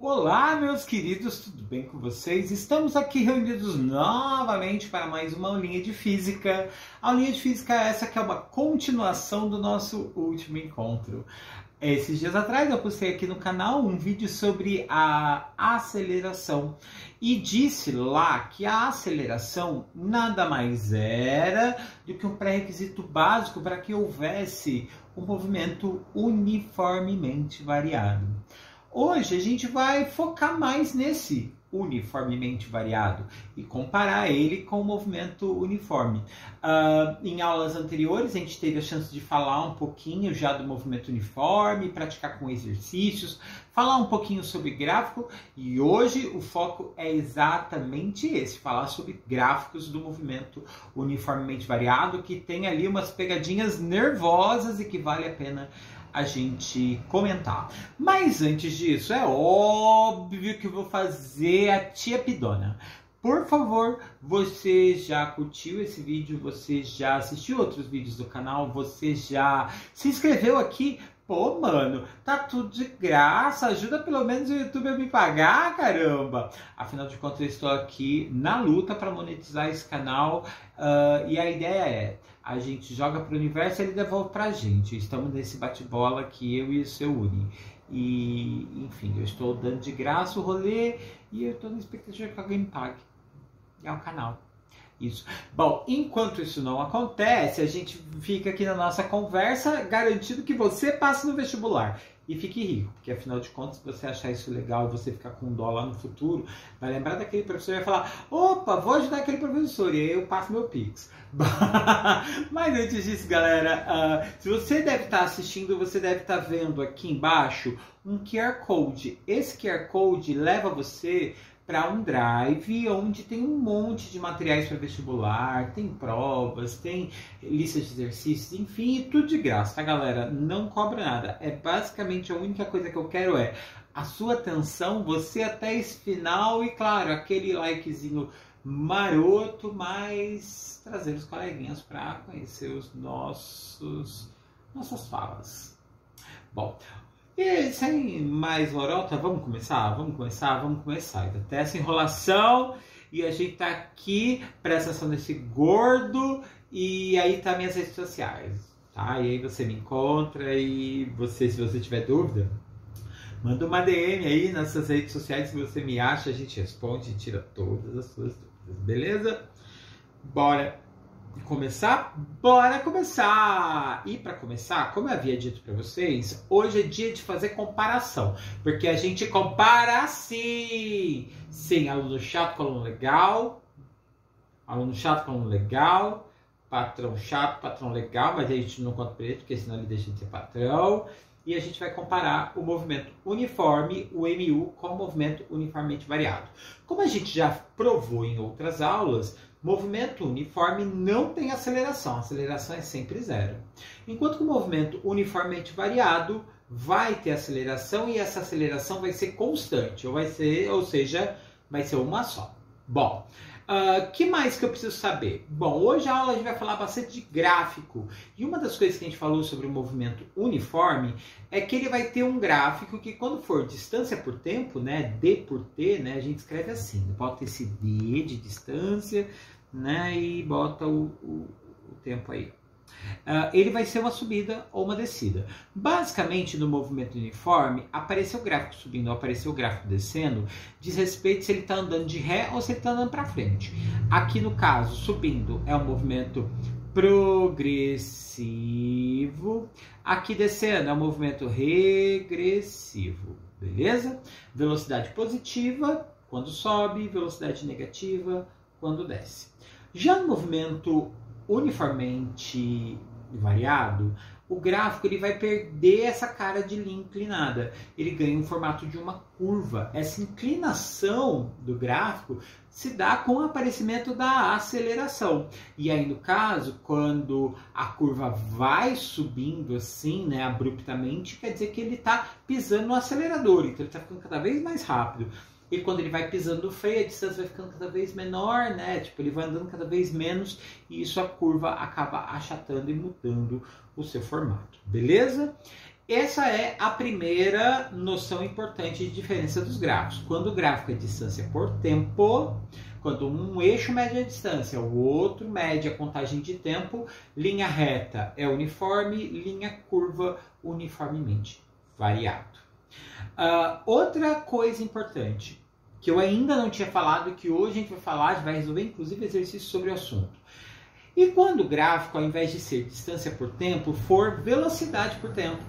Olá, meus queridos, tudo bem com vocês? Estamos aqui reunidos novamente para mais uma aulinha de física. A aulinha de física essa que é uma continuação do nosso último encontro. Esses dias atrás eu postei aqui no canal um vídeo sobre a aceleração e disse lá que a aceleração nada mais era do que um pré-requisito básico para que houvesse um movimento uniformemente variado. Hoje a gente vai focar mais nesse uniformemente variado e comparar ele com o movimento uniforme. Em aulas anteriores a gente teve a chance de falar um pouquinho já do movimento uniforme, praticar com exercícios, falar um pouquinho sobre gráfico e hoje o foco é exatamente esse, falar sobre gráficos do movimento uniformemente variado, que tem ali umas pegadinhas nervosas e que vale a pena a gente comentar. Mas antes disso, é óbvio que eu vou fazer a tia Pidona. Por favor, você já curtiu esse vídeo? Você já assistiu outros vídeos do canal? Você já se inscreveu aqui? Pô, mano, tá tudo de graça, ajuda pelo menos o YouTube a me pagar, caramba! Afinal de contas, eu estou aqui na luta para monetizar esse canal e a ideia é, a gente joga para o universo e ele devolve para a gente. Estamos nesse bate-bola aqui, eu e o seu Uni. E, enfim, eu estou dando de graça o rolê e eu estou na expectativa que alguém me pague. É o canal. Isso. Bom, enquanto isso não acontece, a gente fica aqui na nossa conversa garantindo que você passe no vestibular e fique rico, porque afinal de contas, se você achar isso legal e você ficar com dó lá no futuro, vai lembrar daquele professor e vai falar: opa, vou ajudar aquele professor, e aí eu passo meu Pix. Mas antes disso, galera, se você deve estar assistindo, você deve estar vendo aqui embaixo um QR Code. Esse QR Code leva você para um drive onde tem um monte de materiais para vestibular, tem provas, tem listas de exercícios, enfim, tudo de graça, tá, galera? Não cobra nada. É basicamente a única coisa que eu quero é a sua atenção, você até esse final e, claro, aquele likezinho maroto, mas trazer os coleguinhas para conhecer os nossas falas. Bom, e sem mais lorota, vamos começar? Até essa enrolação e a gente tá aqui, presta atenção nesse gordo e aí tá minhas redes sociais, tá? E aí você me encontra e se você tiver dúvida, manda uma DM aí nas suas redes sociais, se você me acha, a gente responde e tira todas as suas dúvidas, beleza? Bora começar? Bora começar! E para começar, como eu havia dito para vocês, hoje é dia de fazer comparação, porque a gente compara assim, sim, aluno chato com aluno legal, patrão chato, patrão legal, mas a gente não conta para ele, porque senão ele deixa de ser patrão. E a gente vai comparar o movimento uniforme, o MU, com o movimento uniformemente variado. Como a gente já provou em outras aulas, movimento uniforme não tem aceleração. A aceleração é sempre zero. Enquanto que o movimento uniformemente variado vai ter aceleração e essa aceleração vai ser constante, ou seja, vai ser uma só. Bom, que mais que eu preciso saber? Bom, hoje a aula a gente vai falar bastante de gráfico. E uma das coisas que a gente falou sobre o movimento uniforme é que ele vai ter um gráfico que quando for distância por tempo, né, D por T, né, a gente escreve assim, bota esse D de distância, né, e bota o tempo aí. Ele vai ser uma subida ou uma descida. Basicamente, no movimento uniforme, aparecer o gráfico subindo ou aparecer o gráfico descendo diz respeito se ele está andando de ré ou se ele está andando para frente. Aqui no caso, subindo é um movimento progressivo. Aqui descendo é um movimento regressivo. Beleza? Velocidade positiva quando sobe, velocidade negativa quando desce. Já no movimento uniformemente variado, o gráfico ele vai perder essa cara de linha inclinada. Ele ganha um formato de uma curva. Essa inclinação do gráfico se dá com o aparecimento da aceleração. E aí, no caso, quando a curva vai subindo assim, né, abruptamente, quer dizer que ele está pisando no acelerador. Então, ele está ficando cada vez mais rápido. E quando ele vai pisando no freio, a distância vai ficando cada vez menor, né? Tipo, ele vai andando cada vez menos e isso a curva acaba achatando e mudando o seu formato, beleza? essa é a primeira noção importante de diferença dos gráficos. Quando o gráfico é distância por tempo, quando um eixo mede a distância, o outro mede a contagem de tempo, linha reta é uniforme, linha curva uniformemente variado. Outra coisa importante, que eu ainda não tinha falado e que hoje a gente vai falar, a gente vai resolver inclusive exercícios sobre o assunto. E quando o gráfico, ao invés de ser distância por tempo, for velocidade por tempo,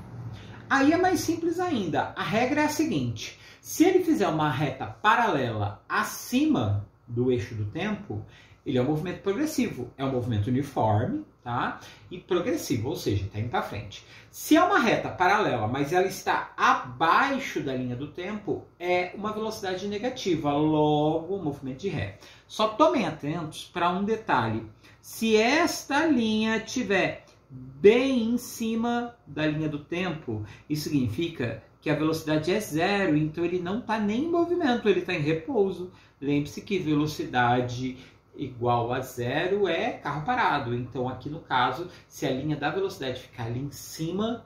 aí é mais simples ainda. A regra é a seguinte: se ele fizer uma reta paralela acima do eixo do tempo, ele é um movimento progressivo, é um movimento uniforme, tá? E progressivo, ou seja, está indo para frente. Se é uma reta paralela, mas ela está abaixo da linha do tempo, é uma velocidade negativa, logo um movimento de ré. Só tomem atentos para um detalhe. Se esta linha estiver bem em cima da linha do tempo, isso significa que a velocidade é zero, então ele não está nem em movimento, ele está em repouso. Lembre-se que velocidade igual a zero é carro parado. Então aqui no caso, se a linha da velocidade ficar ali em cima,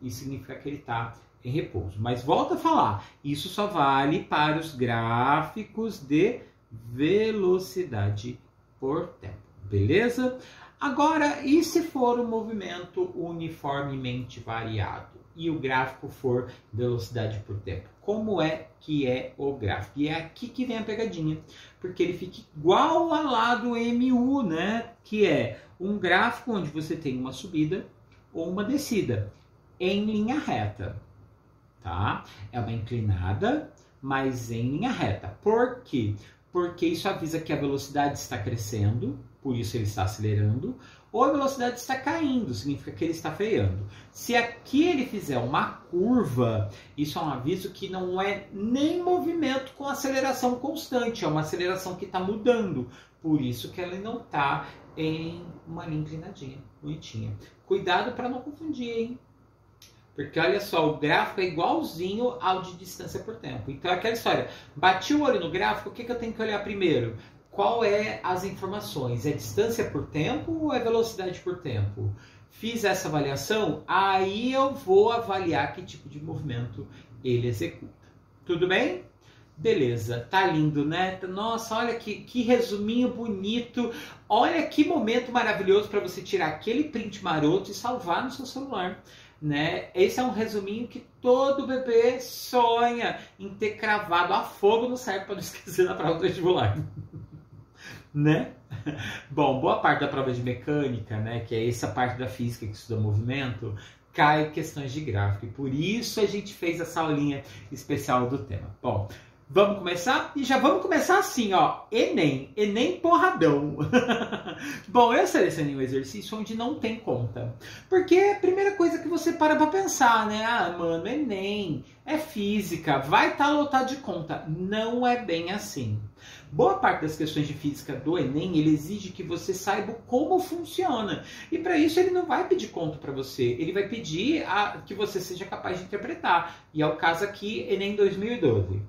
isso significa que ele está em repouso. Mas volta a falar, isso só vale para os gráficos de velocidade por tempo. Beleza? Agora, e se for um movimento uniformemente variado e o gráfico for velocidade por tempo? Como é que é o gráfico? E é aqui que vem a pegadinha, porque ele fica igual a lá do MU, né? Que é um gráfico onde você tem uma subida ou uma descida em linha reta, tá? É uma inclinada, mas em linha reta. Por quê? Porque isso avisa que a velocidade está crescendo, por isso ele está acelerando, ou a velocidade está caindo, significa que ele está freando. Se aqui ele fizer uma curva, isso é um aviso que não é nem movimento com aceleração constante, é uma aceleração que está mudando, por isso que ele não está em uma linha inclinadinha, bonitinha. Cuidado para não confundir, hein? Porque olha só, o gráfico é igualzinho ao de distância por tempo. Então é aquela história, bati o olho no gráfico, o que eu tenho que olhar primeiro? Qual é as informações? É distância por tempo ou é velocidade por tempo? Fiz essa avaliação, aí eu vou avaliar que tipo de movimento ele executa. Tudo bem? Beleza, tá lindo, né? Nossa, olha que resuminho bonito. Olha que momento maravilhoso para você tirar aquele print maroto e salvar no seu celular. Né? Esse é um resuminho que todo bebê sonha em ter cravado a fogo no certo para não esquecer na prova do vestibular. Né? Bom, boa parte da prova de mecânica, né, que é essa parte da física que estuda movimento, cai questões de gráfico. E por isso a gente fez essa aulinha especial do tema. Bom, vamos começar? E já vamos começar assim, ó, Enem porradão. Bom, eu selecionei um exercício onde não tem conta. Porque é a primeira coisa que você para pra pensar, né? Ah, mano, Enem, é física, vai estar lotado de conta. Não é bem assim. Boa parte das questões de física do Enem, ele exige que você saiba como funciona. E para isso ele não vai pedir conta para você. Ele vai pedir que você seja capaz de interpretar. E é o caso aqui, Enem 2012.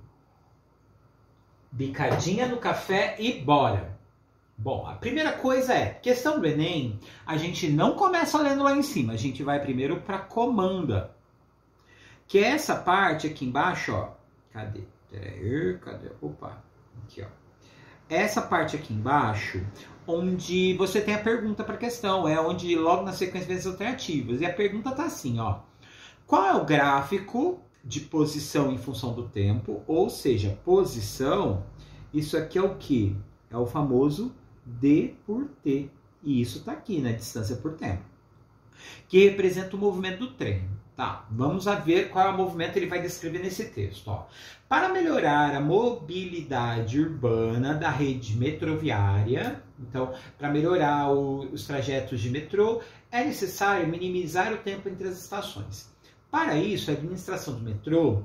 Bicadinha no café e bora! Bom, a primeira coisa é, questão do Enem, a gente não começa lendo lá em cima, a gente vai primeiro para comanda. Que é essa parte aqui embaixo, ó. Cadê? Cadê? Opa, aqui, ó. Essa parte aqui embaixo, onde você tem a pergunta para a questão, é onde logo na sequência vem as alternativas. E a pergunta tá assim, ó. Qual é o gráfico de posição em função do tempo? Ou seja, posição, isso aqui é o quê? É o famoso D por T. E isso tá aqui, né? Distância por tempo. Que representa o movimento do trem. Tá, vamos a ver qual é o movimento que ele vai descrever nesse texto. Ó. Para melhorar a mobilidade urbana da rede metroviária, então, para melhorar os trajetos de metrô, é necessário minimizar o tempo entre as estações. Para isso, a administração do metrô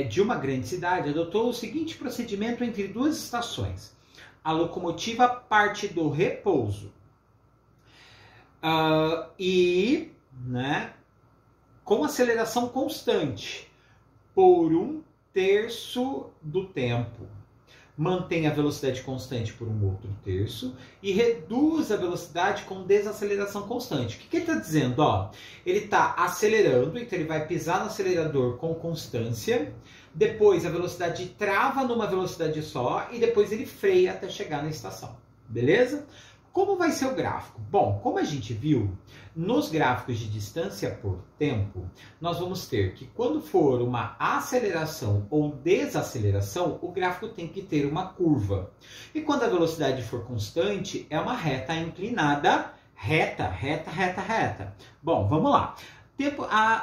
de uma grande cidade adotou o seguinte procedimento entre duas estações. A locomotiva parte do repouso com aceleração constante por 1/3 do tempo. mantém a velocidade constante por um outro terço e reduz a velocidade com desaceleração constante. O que ele está dizendo? Ó, ele está acelerando, então ele vai pisar no acelerador com constância, depois a velocidade trava numa velocidade só e depois ele freia até chegar na estação. Beleza? Como vai ser o gráfico? Bom, como a gente viu, nos gráficos de distância por tempo, nós vamos ter que quando for uma aceleração ou desaceleração, o gráfico tem que ter uma curva. E quando a velocidade for constante, é uma reta inclinada, reta. Bom, vamos lá.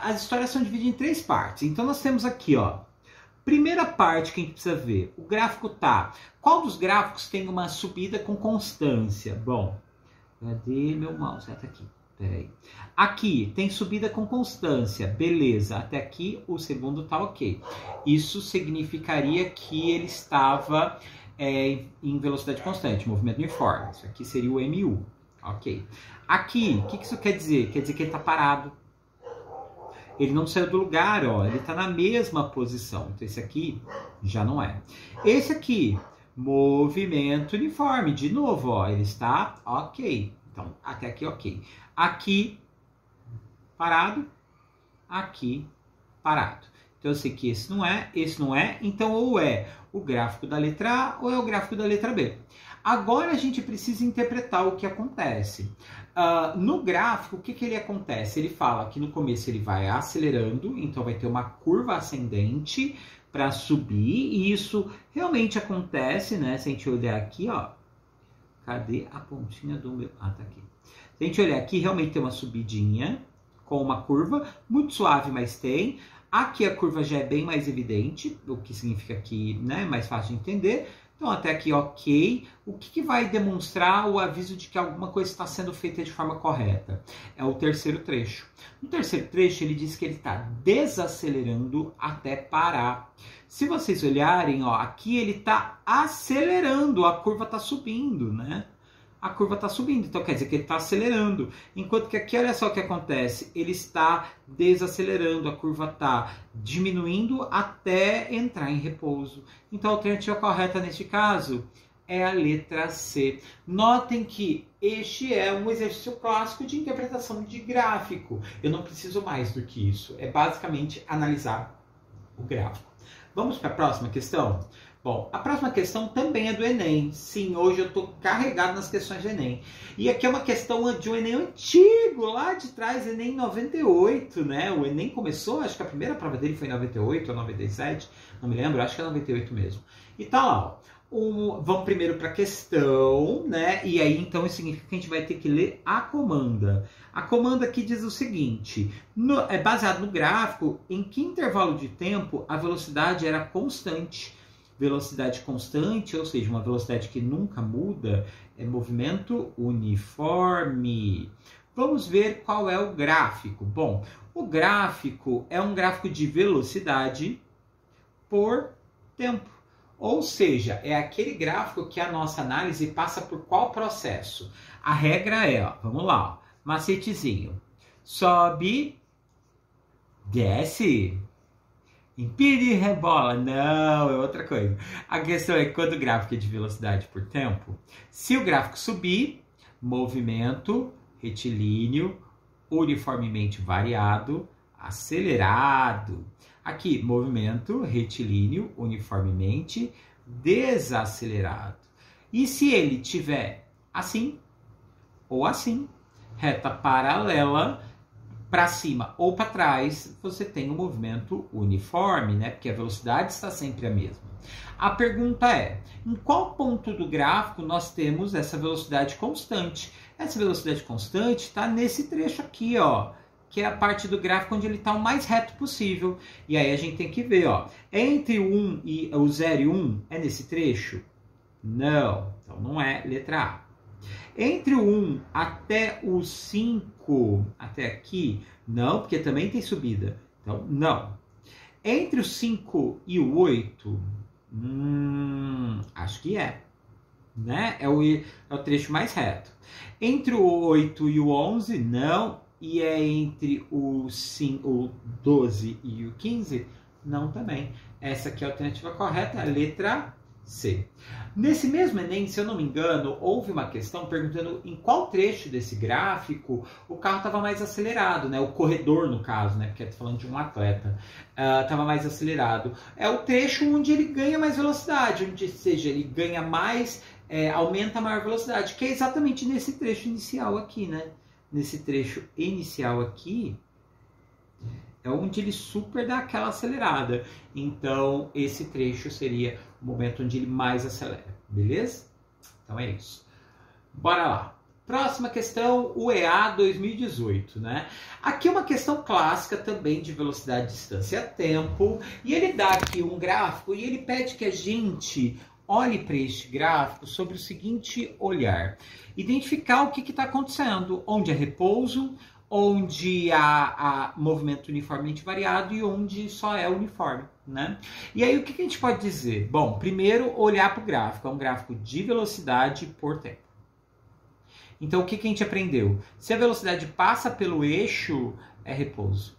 As histórias são divididas em 3 partes. Então nós temos aqui, ó, primeira parte que a gente precisa ver, o gráfico tá. Qual dos gráficos tem uma subida com constância? Bom, cadê meu mouse? Tá aqui, peraí. Aqui tem subida com constância, beleza. Até aqui o segundo tá ok. Isso significaria que ele estava em velocidade constante, movimento uniforme. Isso aqui seria o MU, ok. Aqui, o que isso quer dizer? Quer dizer que ele está parado. Ele não saiu do lugar, ó, ele está na mesma posição. Então esse aqui já não é. Esse aqui, movimento uniforme, de novo, ó, ele está ok. Então até aqui ok. Aqui parado, aqui parado. Então eu sei que esse não é, então ou é o gráfico da letra A ou é o gráfico da letra B. Agora a gente precisa interpretar o que acontece. No gráfico, o que ele acontece? Ele fala que no começo ele vai acelerando, então vai ter uma curva ascendente para subir, e isso realmente acontece, né? Se a gente olhar aqui, ó, cadê a pontinha do meu... Ah, tá aqui. Se a gente olhar aqui, realmente tem uma subidinha com uma curva, muito suave, mas tem. Aqui a curva já é bem mais evidente, o que significa que, né, é mais fácil de entender. Então, até aqui, ok. O que vai demonstrar o aviso de que alguma coisa está sendo feita de forma correta? É o terceiro trecho. No terceiro trecho, ele diz que ele está desacelerando até parar. Se vocês olharem, ó, aqui ele está acelerando, a curva está subindo, né? A curva está subindo, então quer dizer que ele está acelerando. Enquanto que aqui, olha só o que acontece, ele está desacelerando, a curva está diminuindo até entrar em repouso. Então a alternativa correta neste caso é a letra C. Notem que este é um exercício clássico de interpretação de gráfico. Eu não preciso mais do que isso, é basicamente analisar o gráfico. Vamos para a próxima questão? Bom, a próxima questão também é do Enem. Sim, hoje eu estou carregado nas questões do Enem. E aqui é uma questão de um Enem antigo, lá de trás, Enem 98, né? O Enem começou, acho que a primeira prova dele foi em 98 ou 97, não me lembro, acho que é 98 mesmo. E tá lá, ó. Vamos primeiro para a questão, né? E aí, então, isso significa que a gente vai ter que ler a comanda. A comanda aqui diz o seguinte, é baseado no gráfico, em que intervalo de tempo a velocidade era constante. Velocidade constante, ou seja, uma velocidade que nunca muda, é movimento uniforme. Vamos ver qual é o gráfico. Bom, o gráfico é um gráfico de velocidade por tempo. Ou seja, é aquele gráfico que a nossa análise passa por qual processo? A regra é, ó, vamos lá, ó, macetezinho. Sobe, desce. Impede e rebola. Não, é outra coisa. A questão é que quando o gráfico é de velocidade por tempo, se o gráfico subir, movimento retilíneo, uniformemente variado, acelerado. Aqui, movimento retilíneo, uniformemente desacelerado. E se ele tiver assim ou assim, reta paralela, para cima ou para trás, você tem um movimento uniforme, né? Porque a velocidade está sempre a mesma. A pergunta é, em qual ponto do gráfico nós temos essa velocidade constante? Essa velocidade constante está nesse trecho aqui, ó, que é a parte do gráfico onde ele está o mais reto possível. E aí a gente tem que ver, ó, entre o 0 e 1 é nesse trecho? Não, então não é letra A. Entre o 1 até o 5, até aqui, não, porque também tem subida. Então, não. Entre o 5 e o 8, acho que é. Né? É o trecho mais reto. Entre o 8 e o 11, não. E é entre o 12 e o 15, não também. Essa aqui é a alternativa correta, a letra C. Nesse mesmo Enem, se eu não me engano, houve uma questão perguntando em qual trecho desse gráfico o carro estava mais acelerado, né? O corredor, no caso, né? Porque eu tô falando de um atleta, estava mais acelerado. É o trecho onde ele ganha mais velocidade, onde seja, ele ganha mais, aumenta a maior velocidade, que é exatamente nesse trecho inicial aqui, né? Nesse trecho inicial aqui, é onde ele super dá aquela acelerada. Então, esse trecho seria o momento onde ele mais acelera, beleza? Então é isso. Bora lá. Próxima questão, o EA 2018, né? Aqui é uma questão clássica também de velocidade, distância, tempo. E ele dá aqui um gráfico e ele pede que a gente olhe para este gráfico sobre o seguinte olhar. Identificar o que está acontecendo, onde é repouso, onde há movimento uniformemente variado e onde só é uniforme, né? E aí o que a gente pode dizer? Bom, primeiro olhar para o gráfico, é um gráfico de velocidade por tempo. Então o que a gente aprendeu? Se a velocidade passa pelo eixo, é repouso.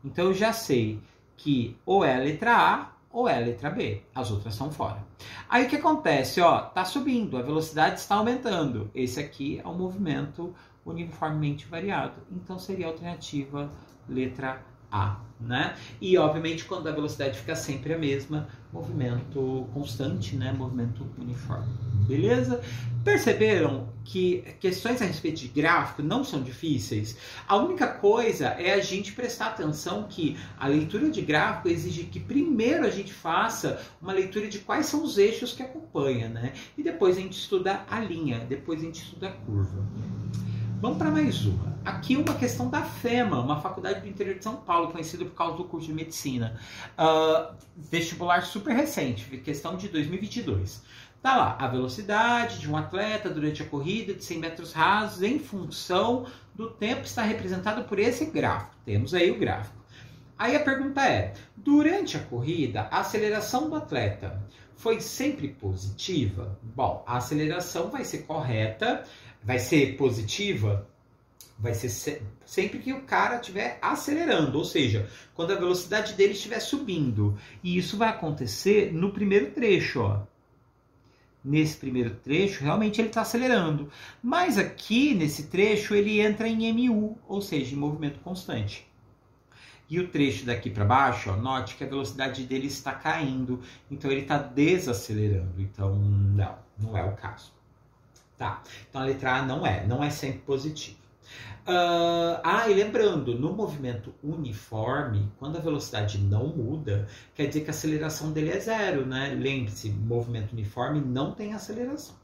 Então eu já sei que ou é a letra A ou é a letra B, as outras são fora. Aí o que acontece? Ó, tá subindo, a velocidade está aumentando. Esse aqui é um movimento uniformemente variado. Então seria a alternativa letra A, né? E obviamente quando a velocidade fica sempre a mesma, movimento constante, né? Movimento uniforme. Beleza? Perceberam que questões a respeito de gráfico não são difíceis? A única coisa é a gente prestar atenção que a leitura de gráfico exige que primeiro a gente faça uma leitura de quais são os eixos que acompanham, né? E depois a gente estuda a linha, depois a gente estuda a curva. Vamos para mais uma. Aqui uma questão da FEMA, uma faculdade do interior de São Paulo, conhecida por causa do curso de medicina. Vestibular super recente, questão de 2022. Tá lá, a velocidade de um atleta durante a corrida de 100 metros rasos em função do tempo está representado por esse gráfico. Temos aí o gráfico. Aí a pergunta é, durante a corrida, a aceleração do atleta foi sempre positiva? Bom, a aceleração vai ser correta, vai ser positiva, vai ser sempre que o cara estiver acelerando, ou seja, quando a velocidade dele estiver subindo. E isso vai acontecer no primeiro trecho, ó. Nesse primeiro trecho, realmente ele está acelerando. Mas aqui, nesse trecho, ele entra em MU, ou seja, em movimento constante. E o trecho daqui para baixo, ó, note que a velocidade dele está caindo. Então, ele está desacelerando. Então, não é o caso. Tá, então a letra A não é sempre positiva. E lembrando, no movimento uniforme, quando a velocidade não muda, quer dizer que a aceleração dele é zero, né? Lembre-se, movimento uniforme não tem aceleração.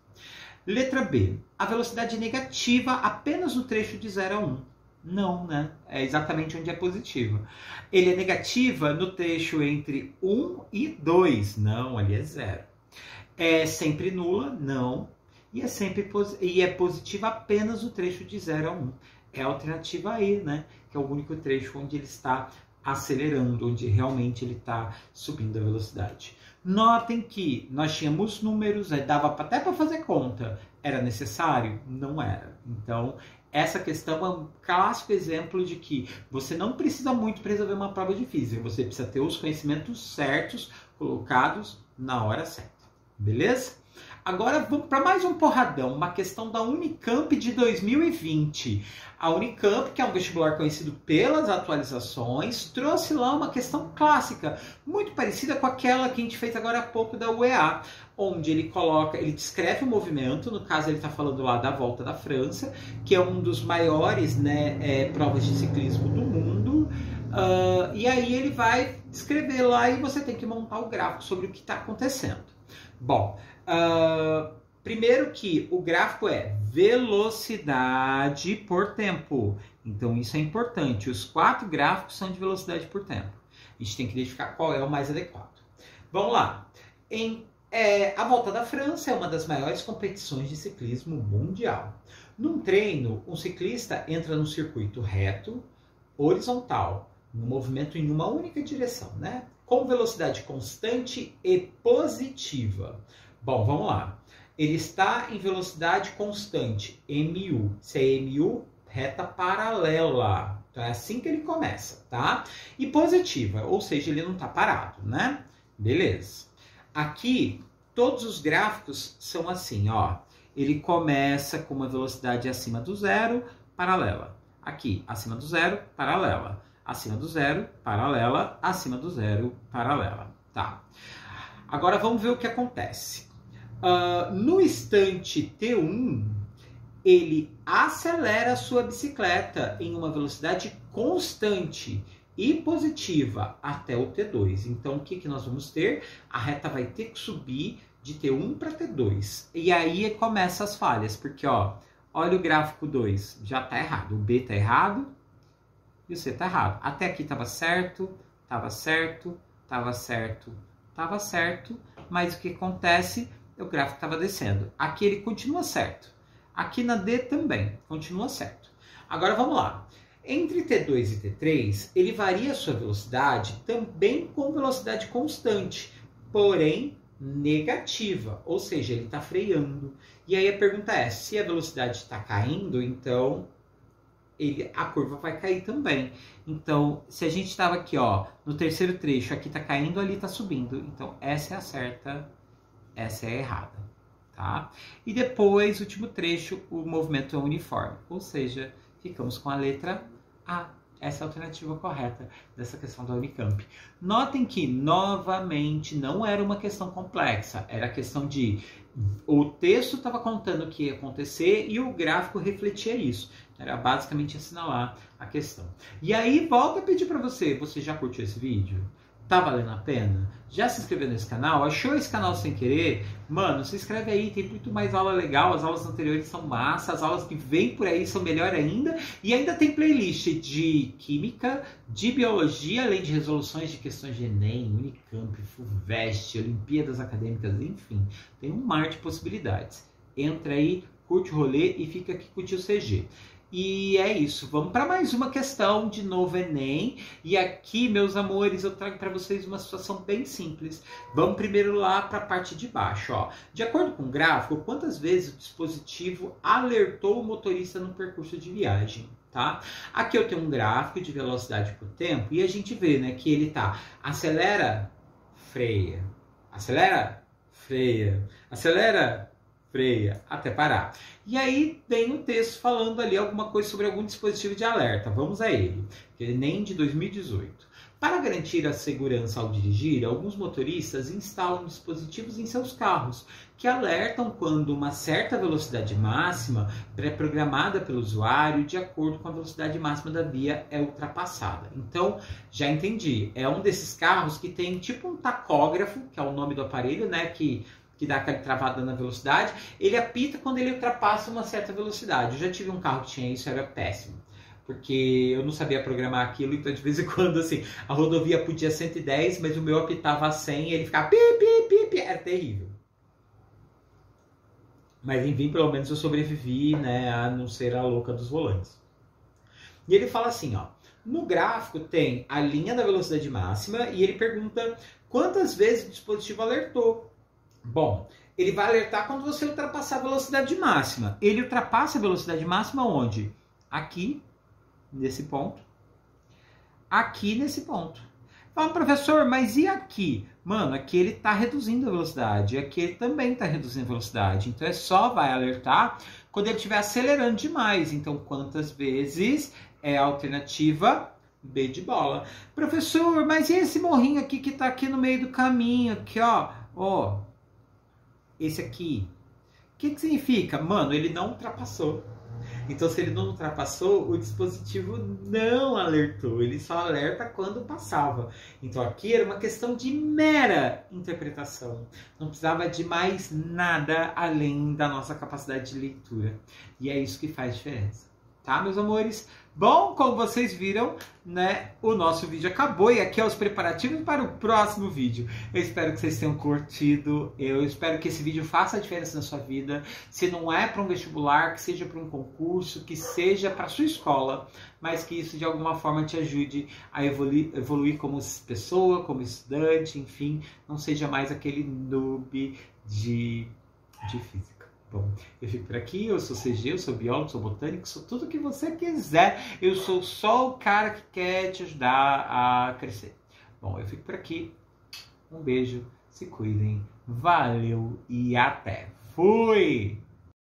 Letra B, a velocidade é negativa apenas no trecho de 0 a 1. Não, né? É exatamente onde é positiva. Ele é negativa no trecho entre 1 e 2. Não, ali é 0. É sempre nula? Não. E é positiva apenas no trecho de 0 a 1. É a alternativa E, né? Que é o único trecho onde ele está acelerando, onde realmente ele está subindo a velocidade. Notem que nós tínhamos números, dava até para fazer conta. Era necessário? Não era. Então, essa questão é um clássico exemplo de que você não precisa muito para resolver uma prova de física. Você precisa ter os conhecimentos certos colocados na hora certa. Beleza? Agora vamos para mais um porradão, uma questão da Unicamp de 2020. A Unicamp, que é um vestibular conhecido pelas atualizações, trouxe lá uma questão clássica, muito parecida com aquela que a gente fez agora há pouco da UEA, onde ele descreve o movimento, no caso ele está falando lá da Volta da França, que é um dos maiores, né, provas de ciclismo do mundo. E aí ele vai descrever lá e você tem que montar o gráfico sobre o que está acontecendo. Bom, primeiro que o gráfico é velocidade por tempo. Então isso é importante. Os 4 gráficos são de velocidade por tempo. A gente tem que identificar qual é o mais adequado. Vamos lá. A Volta da França é uma das maiores competições de ciclismo mundial. Num treino, um ciclista entra num circuito reto, horizontal, no movimento em uma única direção, né? Com velocidade constante e positiva. Bom, vamos lá. Ele está em velocidade constante, MU. Se é MU, reta paralela. Então é assim que ele começa, tá? E positiva, ou seja, ele não está parado, né? Beleza. Aqui, todos os gráficos são assim, ó. Ele começa com uma velocidade acima do zero, paralela. Aqui, acima do zero, paralela. Acima do zero, paralela. Acima do zero, paralela. Tá. Agora vamos ver o que acontece. No instante T1, ele acelera a sua bicicleta em uma velocidade constante e positiva até o T2. Então, o que nós vamos ter? A reta vai ter que subir de T1 para T2. E aí começam as falhas, porque ó, olha o gráfico 2, já está errado. O B está errado e o C está errado. Até aqui estava certo, estava certo, estava certo, estava certo, mas o que acontece? O gráfico estava descendo. Aqui ele continua certo. Aqui na D também continua certo. Agora vamos lá. Entre T2 e T3, ele varia a sua velocidade também com velocidade constante, porém negativa, ou seja, ele está freando. E aí a pergunta é, se a velocidade está caindo, então a curva vai cair também. Então, se a gente estava aqui ó, no terceiro trecho, aqui está caindo, ali está subindo. Então, essa é a certa, essa é a errada. Tá? E depois, último trecho, o movimento é uniforme, ou seja, ficamos com a letra A. Essa é a alternativa correta dessa questão da Unicamp. Notem que, novamente, não era uma questão complexa. Era a questão de... O texto estava contando o que ia acontecer e o gráfico refletia isso. Era basicamente assinalar a questão. E aí, volto a pedir para você. Você já curtiu esse vídeo? Tá valendo a pena? Já se inscreveu nesse canal? Achou esse canal sem querer? Mano, se inscreve aí, tem muito mais aula legal, as aulas anteriores são massa, as aulas que vêm por aí são melhor ainda, e ainda tem playlist de Química, de Biologia, além de resoluções de questões de Enem, Unicamp, FUVEST, Olimpíadas Acadêmicas, enfim, tem um mar de possibilidades. Entra aí, curte o rolê e fica aqui com o tio CG. E é isso, vamos para mais uma questão de novo Enem. E aqui, meus amores, eu trago para vocês uma situação bem simples. Vamos primeiro lá para a parte de baixo. Ó. De acordo com o gráfico, quantas vezes o dispositivo alertou o motorista no percurso de viagem? Tá? Aqui eu tenho um gráfico de velocidade por tempo e a gente vê né, que ele tá acelera, freia, acelera, freia, acelera, freia, até parar. E aí tem um texto falando ali alguma coisa sobre algum dispositivo de alerta. Vamos a ele, que é Enem de 2018. Para garantir a segurança ao dirigir, alguns motoristas instalam dispositivos em seus carros que alertam quando uma certa velocidade máxima pré-programada pelo usuário de acordo com a velocidade máxima da via é ultrapassada. Então, já entendi. É um desses carros que tem tipo um tacógrafo, que é o nome do aparelho, né, que dá aquela travada na velocidade, ele apita quando ele ultrapassa uma certa velocidade. Eu já tive um carro que tinha isso, era péssimo. Porque eu não sabia programar aquilo, então de vez em quando, assim, a rodovia podia 110, mas o meu apitava a 100 e ele ficava pi, pi, pi, pi. Era terrível. Mas enfim, pelo menos eu sobrevivi, né, a não ser a louca dos volantes. E ele fala assim, ó, no gráfico tem a linha da velocidade máxima e ele pergunta quantas vezes o dispositivo alertou. Bom, ele vai alertar quando você ultrapassar a velocidade máxima. Ele ultrapassa a velocidade máxima onde? Aqui, nesse ponto. Aqui, nesse ponto. Fala, professor, mas e aqui? Mano, aqui ele está reduzindo a velocidade. Aqui ele também está reduzindo a velocidade. Então, só vai alertar quando ele estiver acelerando demais. Então, quantas vezes é a alternativa B de bola? Professor, mas e esse morrinho aqui que está aqui no meio do caminho? Aqui, ó. Ó. Esse aqui, o que significa? Mano, ele não ultrapassou. Então, se ele não ultrapassou, o dispositivo não alertou. Ele só alerta quando passava. Então, aqui era uma questão de mera interpretação. Não precisava de mais nada além da nossa capacidade de leitura. E é isso que faz diferença. Tá, meus amores? Bom, como vocês viram, né, o nosso vídeo acabou e aqui é os preparativos para o próximo vídeo. Eu espero que vocês tenham curtido, eu espero que esse vídeo faça a diferença na sua vida. Se não é para um vestibular, que seja para um concurso, que seja para a sua escola, mas que isso de alguma forma te ajude a evoluir como pessoa, como estudante, enfim, não seja mais aquele noob de física. Bom, eu fico por aqui, eu sou CG, eu sou biólogo, sou botânico, sou tudo o que você quiser. Eu sou só o cara que quer te ajudar a crescer. Bom, eu fico por aqui. Um beijo se cuidem, valeu e até! Fui!